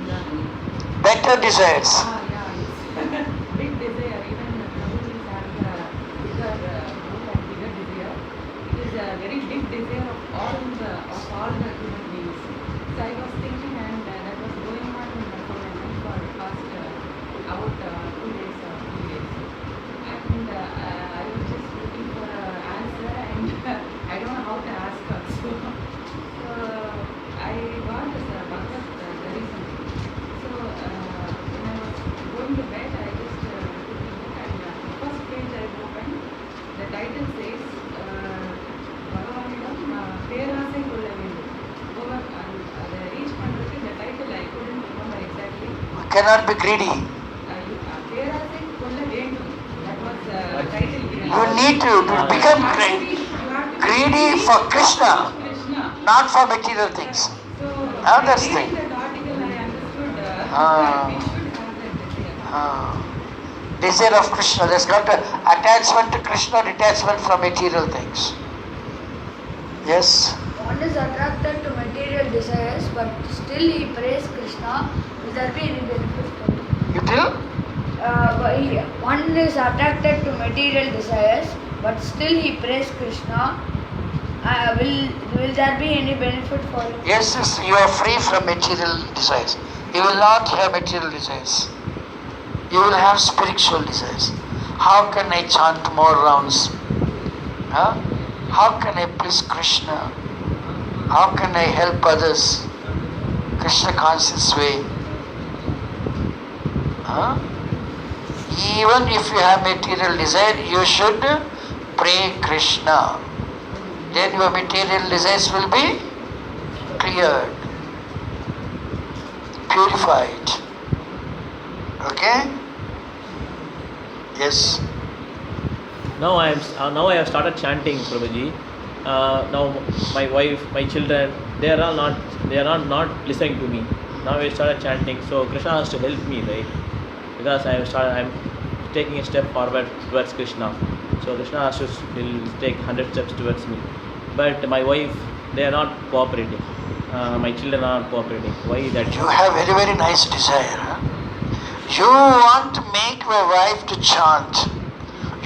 another. Better desires. Yeah, it's big desire. Even Prabhuji is having a bigger goal and bigger desire. It is a very big desire of all the human beings. So I was thinking, and that was going on in my mind for the past about 2 days or 3 days. And I was just looking for an answer, and I don't know how to ask also. So I got this Bhagavad very simple. So when I was going to bed, I just took a book, and the first page I opened, the title says, Bhagavaniடம் பேராசை கொள்ள வேண்டும். அதை reach பண்ணுறதுக்கு the title I couldn't remember exactly. Cannot be greedy. பேராசை கொள்ள வேண்டும். That was the title given. You need to become greedy for Krishna, Krishna. not for material things. So That's reading thing. that article, I understood that Ah. we should have that desire. Desire of Krishna. There's got an attachment to Krishna, detachment from material things. Yes. One is attracted to material desires, but still he prays Krishna. Will there be any benefit for him? You tell? One is attracted to material desires, but still he prays Krishna. Will there be any benefit for him? Yes, you are free from material desires. You will not have material desires. You will have spiritual desires. How can I chant more rounds? Huh? How can I please Krishna? How can I help others? Krishna conscious way. Huh? Even if you have material desire, you should pray Krishna. Then your material desires will be cleared, purified. Okay? Yes. Now I have started chanting, Prabhuji. now my wife, my children, they are not listening to me. Now I started chanting. So Krishna has to help me, right? Because I'm taking a step forward towards Krishna. So Krishna has to will take 100 steps towards me. But my wife, they are not cooperating. My children are not cooperating. Why that? You have very, very nice desire. Huh? You want to make your wife to chant.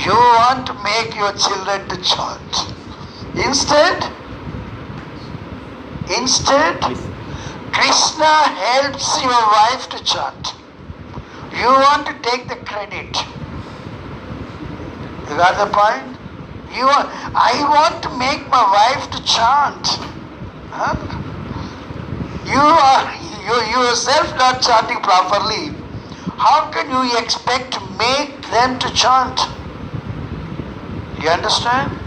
You want to make your children to chant. Instead, Please. Krishna helps your wife to chant. You want to take the credit. You got the point? I want to make my wife to chant. Huh? You yourself not chanting properly. How can you expect to make them to chant? You understand?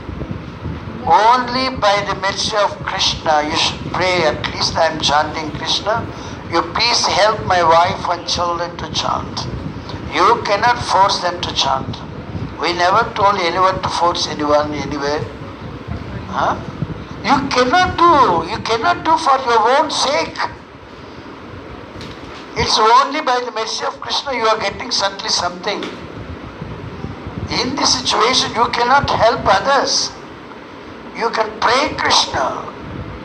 Only by the mercy of Krishna you should pray. At least I am chanting Krishna. You please help my wife and children to chant. You cannot force them to chant. We never told anyone to force anyone anywhere. Huh? You cannot do for your own sake. It's only by the mercy of Krishna you are getting certainly something. In this situation you cannot help others. You can pray Krishna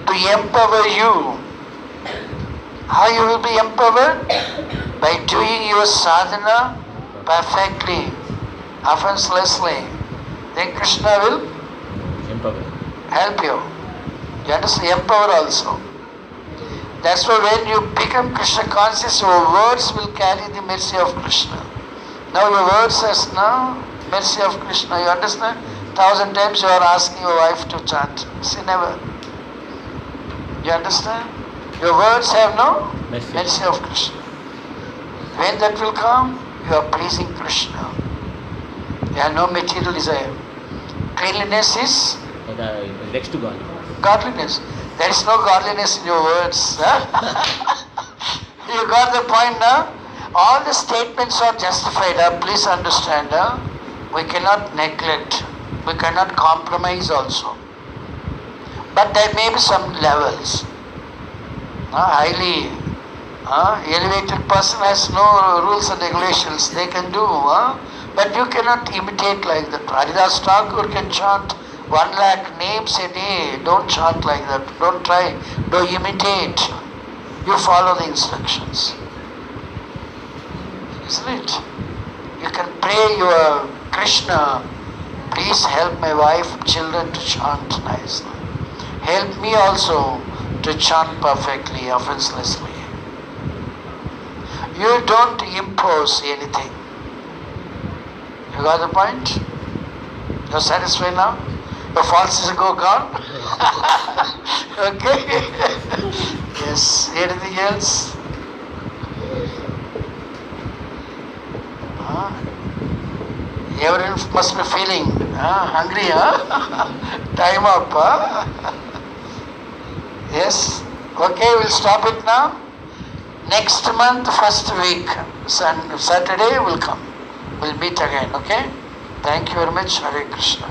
to empower you. How you will be empowered? By doing your sadhana perfectly, offenselessly. Then Krishna will Empower. help you. You understand? Empower also. That's why when you become Krishna conscious, your words will carry the mercy of Krishna. Now your words says, no, mercy of Krishna. You understand? 1,000 times you are asking your wife to chant. See, never. You understand? Your words have no mercy of Krishna. When that will come, you are praising Krishna. You have no material desire. Cleanliness is Next to God. godliness. There is no godliness in your words. Huh? You got the point now? All the statements are justified. Please understand. We cannot neglect. We cannot compromise also. But there may be some levels. Highly elevated person has no rules and regulations. They can do. But you cannot imitate like that. Haridas Thakur can chant 1 lakh names a day. Don't chant like that. Don't try. Don't imitate. You follow the instructions. Isn't it? You can pray your Krishna, please help my wife, children to chant nicely. Help me also to chant perfectly, offenselessly. You don't impose anything. You got the point? You're satisfied now? Your false ego gone? Okay? Yes. Anything else? Everyone must be feeling hungry, Time up, Yes? Okay, we'll stop it now. Next month, first week, Saturday will come. We'll meet again, okay? Thank you very much. Hare Krishna.